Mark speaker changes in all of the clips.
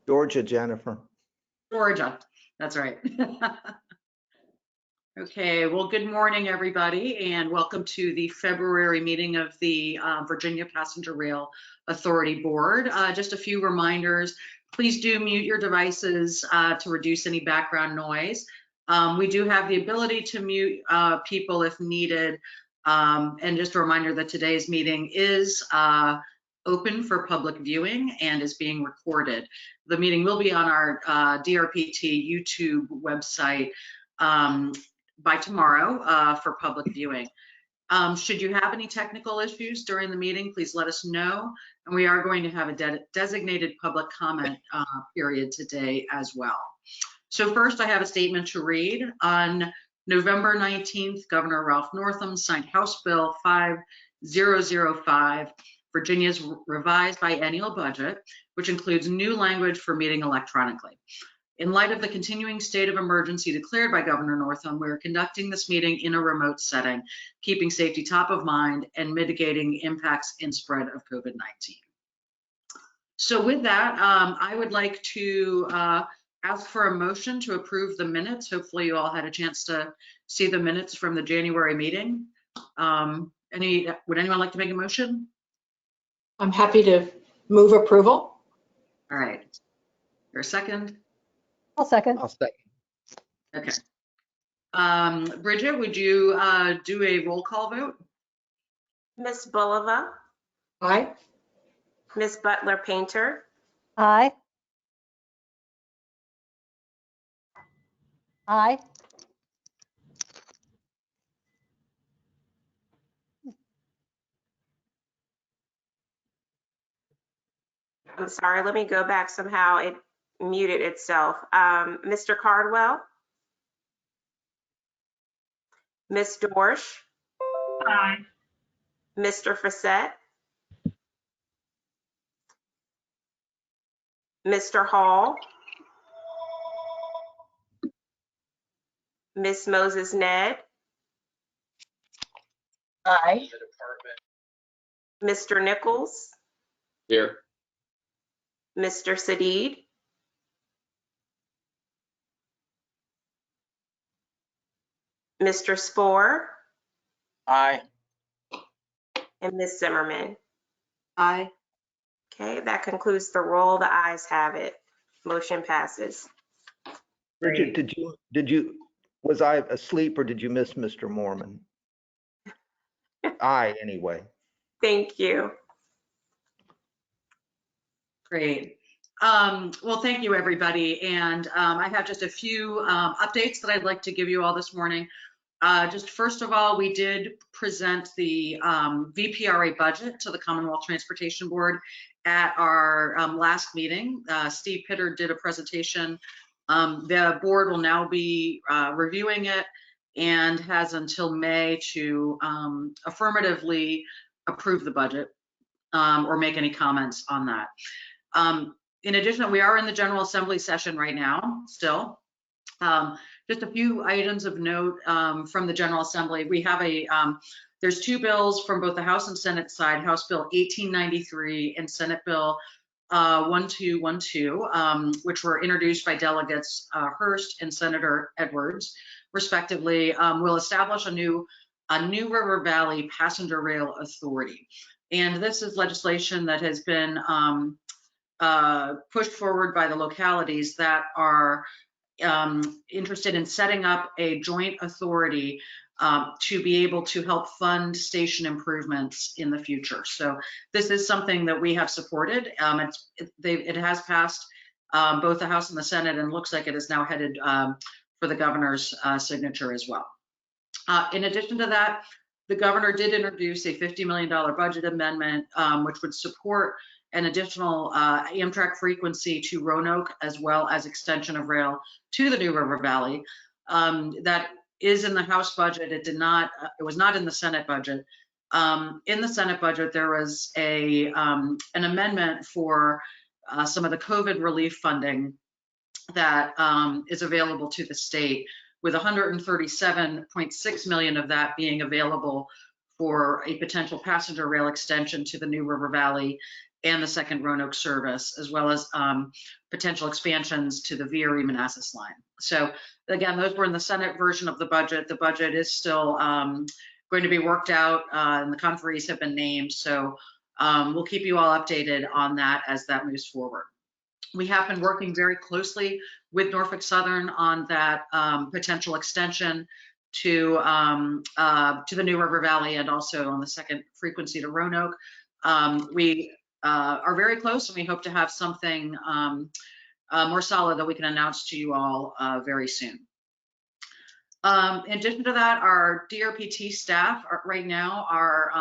Speaker 1: Georgia, Jennifer.
Speaker 2: Georgia, that's right. Okay, well, good morning, everybody, and welcome to the February meeting of the Virginia Passenger Rail Authority Board. Just a few reminders. Please do mute your devices to reduce any background noise. We do have the ability to mute people if needed. And just a reminder that today's meeting is open for public viewing and is being recorded. The meeting will be on our DRPT YouTube website by tomorrow for public viewing. Should you have any technical issues during the meeting, please let us know. And we are going to have a designated public comment period today as well. So first, I have a statement to read. On November 19th, Governor Ralph Northam signed House Bill 5005, Virginia's revised biennial budget, which includes new language for meeting electronically. In light of the continuing state of emergency declared by Governor Northam, we are conducting this meeting in a remote setting, keeping safety top of mind and mitigating impacts and spread of COVID-19. So with that, I would like to ask for a motion to approve the minutes. Hopefully you all had a chance to see the minutes from the January meeting. Would anyone like to make a motion?
Speaker 3: I'm happy to move approval.
Speaker 2: All right. Your second?
Speaker 4: I'll second.
Speaker 1: I'll second.
Speaker 2: Okay. Bridget, would you do a roll call vote?
Speaker 5: Ms. Bulova,
Speaker 3: Aye.
Speaker 5: Ms. Butler Painter,
Speaker 4: Aye. Aye.
Speaker 5: I'm sorry, let me go back somehow. It muted itself. Mr. Cardwell, Ms. Dorsch,
Speaker 6: Aye.
Speaker 5: Mr. Facette, Mr. Hall, Ms. Moses Ned,
Speaker 3: Aye.
Speaker 5: Mr. Nichols,
Speaker 7: Here.
Speaker 5: Mr. Sadid, Mr. Spohr,
Speaker 7: Aye.
Speaker 5: and Ms. Zimmerman.
Speaker 2: Aye.
Speaker 5: Okay, that concludes the roll. The ayes have it. Motion passes.
Speaker 1: Bridget, was I asleep or did you miss Mr. Mormon? Aye, anyway.
Speaker 5: Thank you.
Speaker 2: Great. Well, thank you, everybody. And I have just a few updates that I'd like to give you all this morning. Just first of all, we did present the VPRA budget to the Commonwealth Transportation Board at our last meeting. Steve Pitter did a presentation. The board will now be reviewing it and has until May to affirmatively approve the budget or make any comments on that. In addition, we are in the General Assembly session right now still. Just a few items of note from the General Assembly. We have there's two bills from both the House and Senate side, House Bill 1893 and Senate Bill 1212, which were introduced by delegates Hurst and Senator Edwards, respectively, will establish a new River Valley Passenger Rail Authority. And this is legislation that has been pushed forward by the localities that are interested in setting up a joint authority to be able to help fund station improvements in the future. So this is something that we have supported. It has passed both the House and the Senate, and looks like it is now headed for the governor's signature as well. In addition to that, the governor did introduce a $50 million budget amendment, which would support an additional Amtrak frequency to Roanoke, as well as extension of rail to the New River Valley. That is in the House budget. It was not in the Senate budget. In the Senate budget, there was an amendment for some of the COVID relief funding that is available to the state, with 137.6 million of that being available for a potential passenger rail extension to the New River Valley and the second Roanoke service, as well as potential expansions to the VPRA Manassas line. So again, those were in the Senate version of the budget. The budget is still going to be worked out, and the conferees have been named. So we'll keep you all updated on that as that moves forward. We have been working very closely with Norfolk Southern on that potential extension to the New River Valley and also on the second frequency to Roanoke. We are very close, and we hope to have something more solid that we can announce to you all very soon. In addition to that, our DRPT staff right now are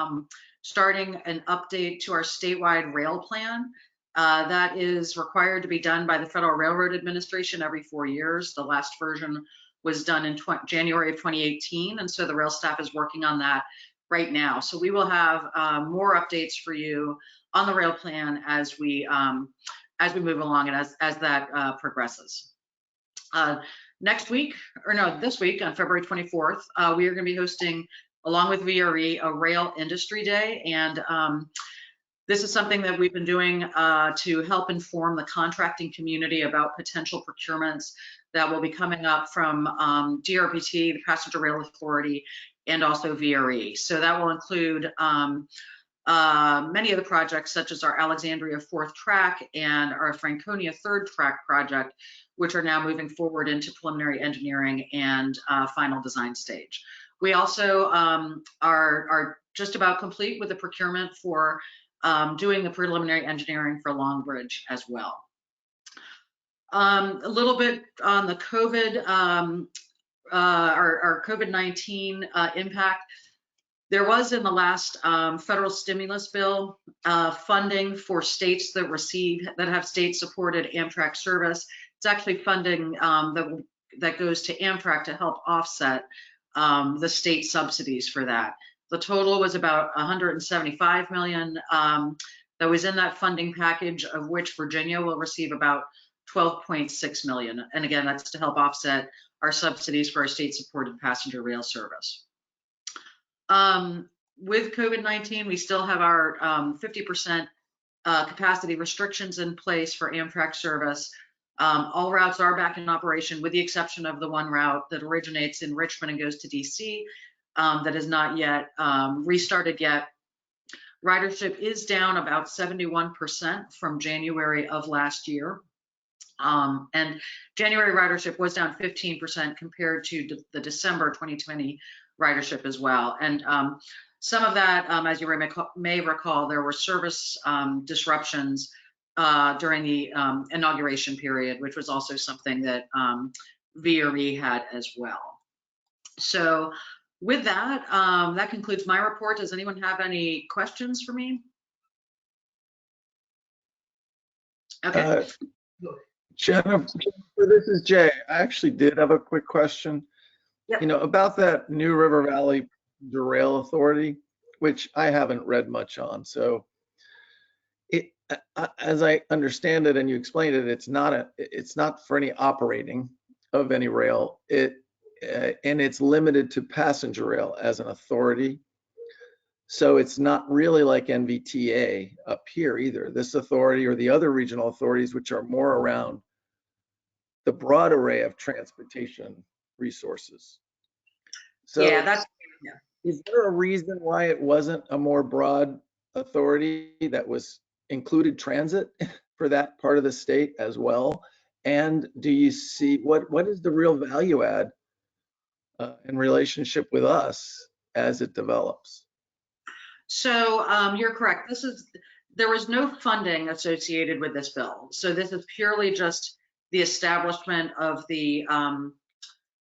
Speaker 2: starting an update to our statewide rail plan. That is required to be done by the Federal Railroad Administration every 4 years. The last version was done in January of 2018, and so the rail staff is working on that right now. So we will have more updates for you on the rail plan as we move along and as that progresses. Next week, or no, this week on February 24th, we are going to be hosting, along with VRE, a Rail Industry Day, and this is something that we've been doing to help inform the contracting community about potential procurements that will be coming up from DRPT, the Passenger Rail Authority, and also VRE. So that will include many of the projects, such as our Alexandria 4th track and our Franconia 3rd track project, which are now moving forward into preliminary engineering and final design stage. We also are just about complete with the procurement for doing the preliminary engineering for Long Bridge as well. A little bit on the COVID, our COVID-19 impact. There was in the last federal stimulus bill funding for states that have state-supported Amtrak service. It's actually funding that goes to Amtrak to help offset the state subsidies for that. The total was about $175 million that was in that funding package, of which Virginia will receive about $12.6 million. And again, that's to help offset our subsidies for our state-supported passenger rail service. With COVID-19, we still have our 50% capacity restrictions in place for Amtrak service. All routes are back in operation, with the exception of the one route that originates in Richmond and goes to DC that is not yet restarted yet. Ridership is down about 71% from January of last year. And January ridership was down 15% compared to the December 2020 ridership as well. And some of that, as you may recall, there were service disruptions during the inauguration period, which was also something that VRE had as well. So with that, that concludes my report. Does anyone have any questions for me? Okay.
Speaker 6: Jennifer, this is Jay. I actually did have a quick question.
Speaker 2: Yep.
Speaker 6: You know, about that New River Valley Derail Authority, which I haven't read much on. So as I understand it and you explained it, it's not for any operating of any rail. And it's limited to passenger rail as an authority. So it's not really like NVTA up here either. This authority or the other regional authorities, which are more around the broad array of transportation resources. So
Speaker 2: Yeah,
Speaker 6: is there a reason why it wasn't a more broad authority that was included transit for that part of the state as well? And do you see what is the real value add in relationship with us as it develops?
Speaker 2: So you're correct. There was no funding associated with this bill. So this is purely just the establishment of the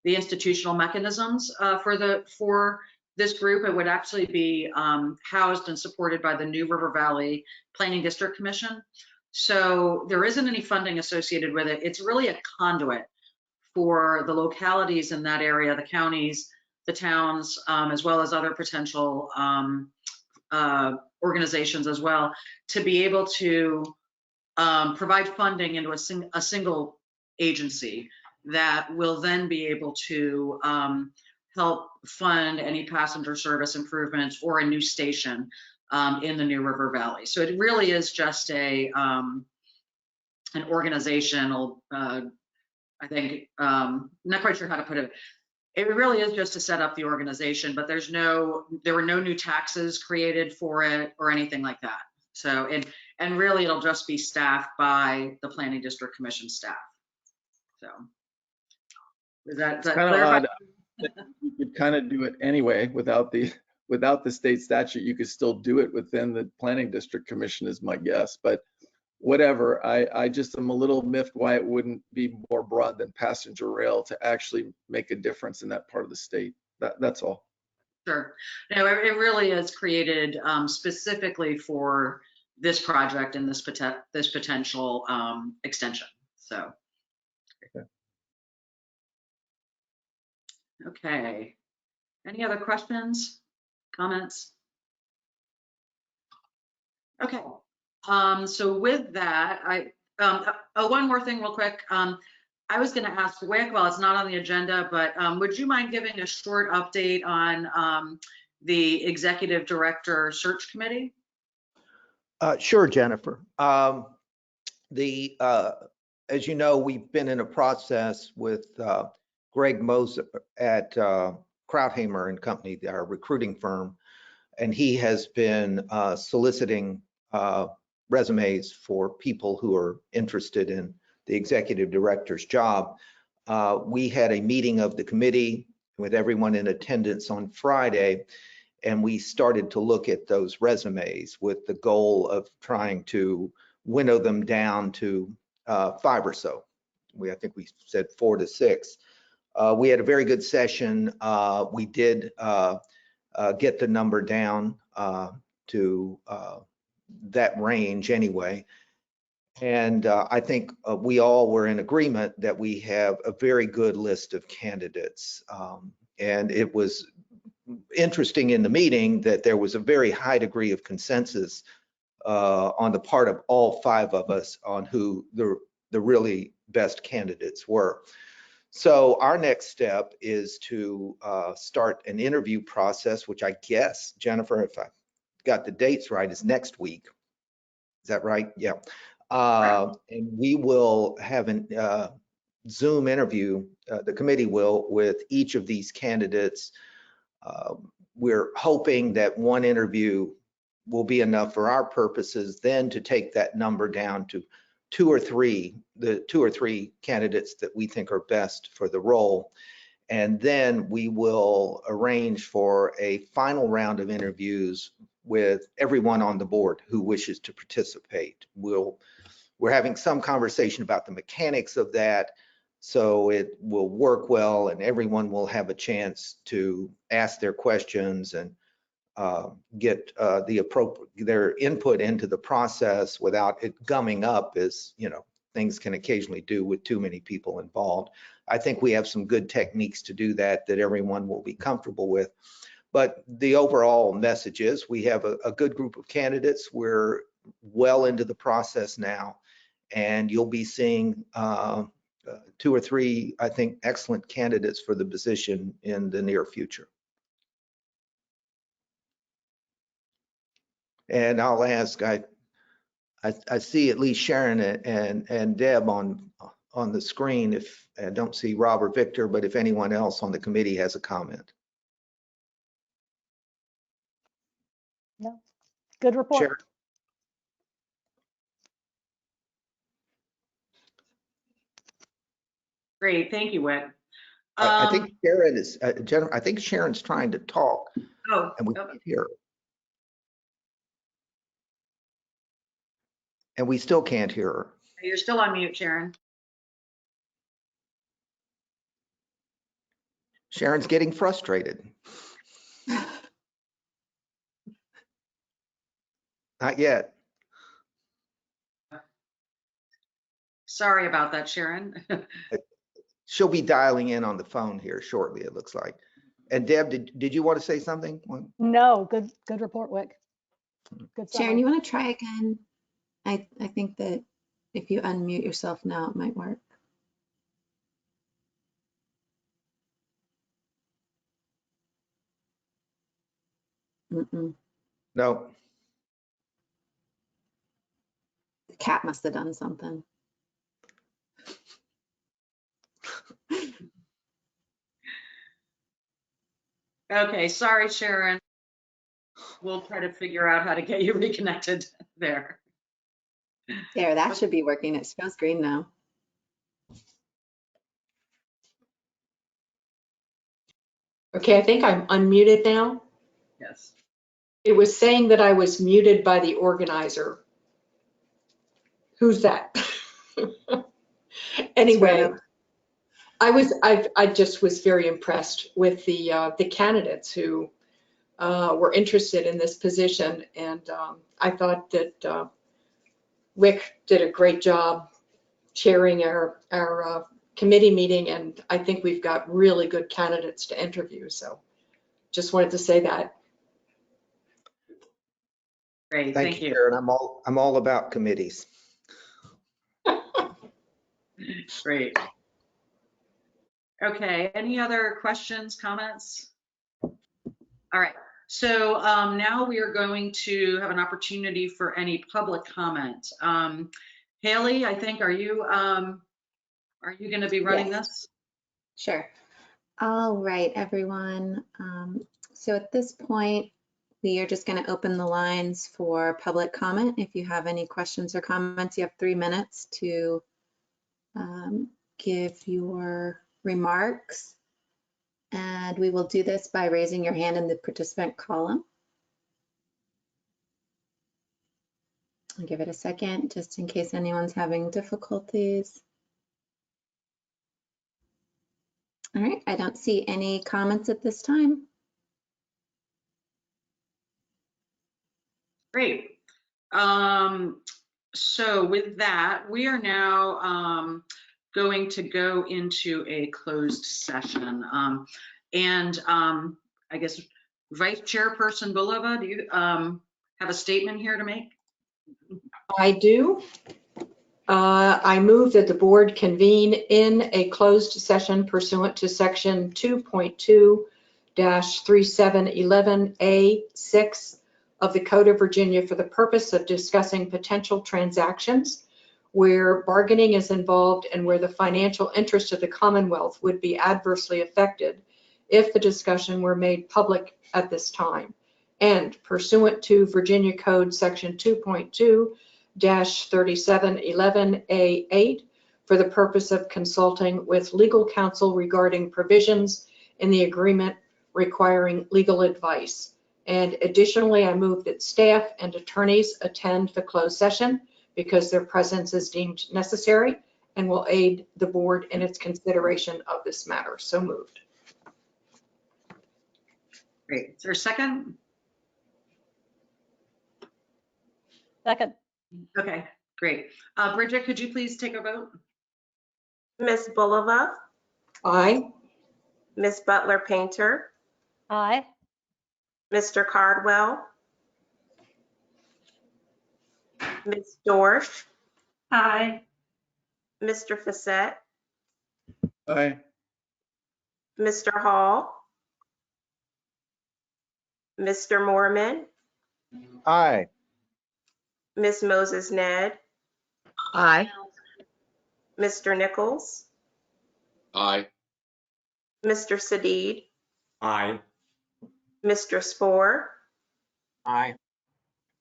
Speaker 2: institutional mechanisms for this group. It would actually be housed and supported by the New River Valley Planning District Commission. So there isn't any funding associated with it. It's really a conduit for the localities in that area, the counties, the towns, as well as other potential organizations as well, to be able to provide funding into a single agency that will then be able to help fund any passenger service improvements or a new station in the New River Valley. So it really is just an organizational, I think, not quite sure how to put it. It really is just to set up the organization, but there were no new taxes created for it or anything like that. So, and really it'll just be staffed by the Planning District Commission staff. So, is that
Speaker 6: It's kind of
Speaker 2: clarify?
Speaker 6: odd. You could kind of do it anyway without the state statute. You could still do it within the Planning District Commission is my guess, but whatever. I just am a little miffed why it wouldn't be more broad than passenger rail to actually make a difference in that part of the state. That's all.
Speaker 2: Sure. No, it really is created specifically for this project and this potential extension. So. Okay. Any other questions, comments? Okay. So with that, one more thing real quick. I was going to ask Wick, well, it's not on the agenda, but would you mind giving a short update on the Executive Director Search Committee?
Speaker 1: Sure, Jennifer. As you know, we've been in a process with Greg Moser at Krauthamer and Company, our recruiting firm, and he has been soliciting resumes for people who are interested in the executive director's job. We had a meeting of the committee with everyone in attendance on Friday, and we started to look at those resumes with the goal of trying to winnow them down to 5 or so. I think we said 4 to 6. We had a very good session. We did get the number down to that range anyway. And I think we all were in agreement that we have a very good list of candidates. And it was interesting in the meeting that there was a very high degree of consensus on the part of all 5 of us on who the really best candidates were. So our next step is to start an interview process, which I guess, Jennifer, if I got the dates right, is next week. Is that right? Yeah. And we will have a Zoom interview, the committee will, with each of these candidates. We're hoping that one interview will be enough for our purposes then to take that number down to 2 or 3, the 2 or 3 candidates that we think are best for the role. And then we will arrange for a final round of interviews with everyone on the board who wishes to participate. We're having some conversation about the mechanics of that, so it will work well and everyone will have a chance to ask their questions and get their input into the process without it gumming up, as you know, things can occasionally do with too many people involved. I think we have some good techniques to do that everyone will be comfortable with. But the overall message is we have a good group of candidates. We're well into the process now, and you'll be seeing 2 or 3, I think, excellent candidates for the position in the near future. And I'll ask, I see at least Sharon and Deb on the screen. If I don't see Rob or Victor, but if anyone else on the committee has a comment.
Speaker 4: No. Good report.
Speaker 1: Sharon?
Speaker 2: Great, thank you, Wick.
Speaker 1: I think Sharon is, Jennifer, I think Sharon's trying to talk and we can't hear her. And we still can't hear her.
Speaker 2: You're still on mute, Sharon.
Speaker 1: Sharon's getting frustrated. Not yet.
Speaker 2: Sorry about that, Sharon.
Speaker 1: She'll be dialing in on the phone here shortly, it looks like. And Deb, did you want to say something?
Speaker 4: No, good report, Wick. Good
Speaker 8: Sharon,
Speaker 4: summary.
Speaker 8: you want to try again? I think that if you unmute yourself now, it might work. Mm-mm.
Speaker 1: No.
Speaker 8: The cat must have done something.
Speaker 2: Okay, sorry, Sharon. We'll try to figure out how to get you reconnected there.
Speaker 8: There, that should be working. It shows green now.
Speaker 3: Okay, I think I'm unmuted now.
Speaker 2: Yes.
Speaker 3: It was saying that I was muted by the organizer. Who's that? Anyway, I just was very impressed with the candidates who were interested in this position, and I thought that Wick did a great job chairing our committee meeting, and I think we've got really good candidates to interview. So just wanted to say that.
Speaker 2: Great,
Speaker 1: Thank you, Sharon. I'm all about committees.
Speaker 2: Great. Okay, any other questions, comments? All right, so now we are going to have an opportunity for any public comment. Haley, I think, are you going to be running
Speaker 8: Yes.
Speaker 2: this?
Speaker 8: Sure. All right, everyone. So at this point, we are just going to open the lines for public comment. If you have any questions or comments, you have 3 minutes to give your remarks. And we will do this by raising your hand in the participant column. I'll give it a second just in case anyone's having difficulties. All right, I don't see any comments at this time.
Speaker 2: Great. So with that, we are now going to go into a closed session. I guess Vice Chairperson Bulova, do you have a statement here to make?
Speaker 3: I do. I move that the board convene in a closed session pursuant to section 2.2-3711A6 of the Code of Virginia for the purpose of discussing potential transactions where bargaining is involved and where the financial interest of the Commonwealth would be adversely affected if the discussion were made public at this time. And pursuant to Virginia Code section 2.2-3711A8 for the purpose of consulting with legal counsel regarding provisions in the agreement requiring legal advice. And additionally, I move that staff and attorneys attend the closed session because their presence is deemed necessary and will aid the board in its consideration of this matter. So moved.
Speaker 2: Great. Is there a second?
Speaker 4: Second.
Speaker 2: Okay, great. Bridget, could you please take a vote?
Speaker 5: Ms. Bulova,
Speaker 3: Aye.
Speaker 5: Ms. Butler Painter,
Speaker 4: Aye.
Speaker 5: Mr. Cardwell, Ms. Dorsch,
Speaker 2: Aye.
Speaker 5: Mr. Facette,
Speaker 6: Aye.
Speaker 5: Mr. Hall, Mr. Moorman,
Speaker 1: Aye.
Speaker 5: Ms. Moses Ned,
Speaker 3: Aye.
Speaker 5: Mr. Nichols,
Speaker 7: Aye.
Speaker 5: Mr. Sadid,
Speaker 7: Aye.
Speaker 5: Mr. Spohr,
Speaker 7: Aye.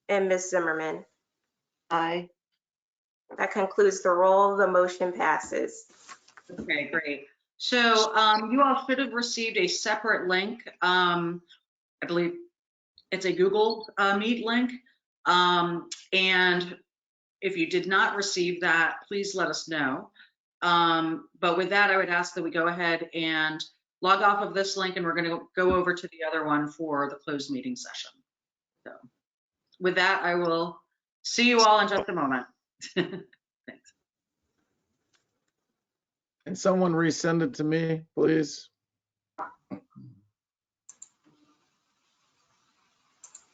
Speaker 5: and Ms. Zimmerman.
Speaker 2: Aye.
Speaker 5: That concludes the roll. The motion passes.
Speaker 2: Okay, great. So you all should have received a separate link. I believe it's a Google Meet link. And if you did not receive that, please let us know. But with that, I would ask that we go ahead and log off of this link, and we're going to go over to the other one for the closed meeting session. So with that, I will see you all in just a moment. Thanks.
Speaker 6: Can someone resend it to me, please?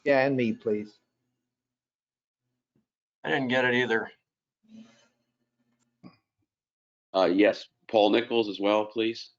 Speaker 1: Yeah, and me, please.
Speaker 7: I didn't get it either. Yes, Paul Nichols as well, please.